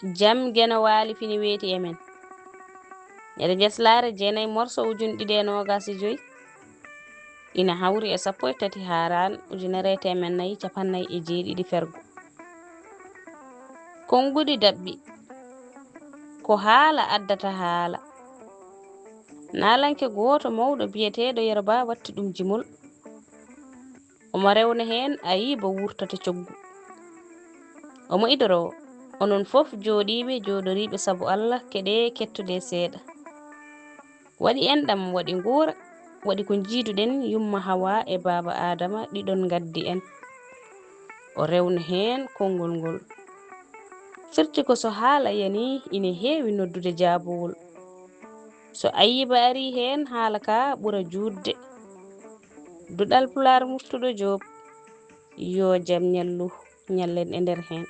jam gena waali fini weeti e men ñande Njeslaare jeenayi morso ujune 225 ina hawri e 13 haran ujunere temen nayi capannayi e jeeɗiɗi fergo konngudi dabɓi ko haala addata haala naalanke gooto mawɗo biyeteeɗo Yerba watti ɗum jimol omo rewna heen a yii bo wurtata coggu omo idoroo onon fof jooɗiiɓe jooɗoriiɓe sabu Allah keɗe kettude seeɗa waɗi enɗam waɗi nguura waɗi ko jiiduɗen yumma Hawa e baaba Adama ɗiɗon ngaddi en o rewna heen konngol ngol firti ko so haala yani ina heewi noddude jaabowol so Ayiba ari heen haala ka ɓura juutde Duɗal Pulaar Murtuɗo Joob yo jam ñallu ñallen e nder heen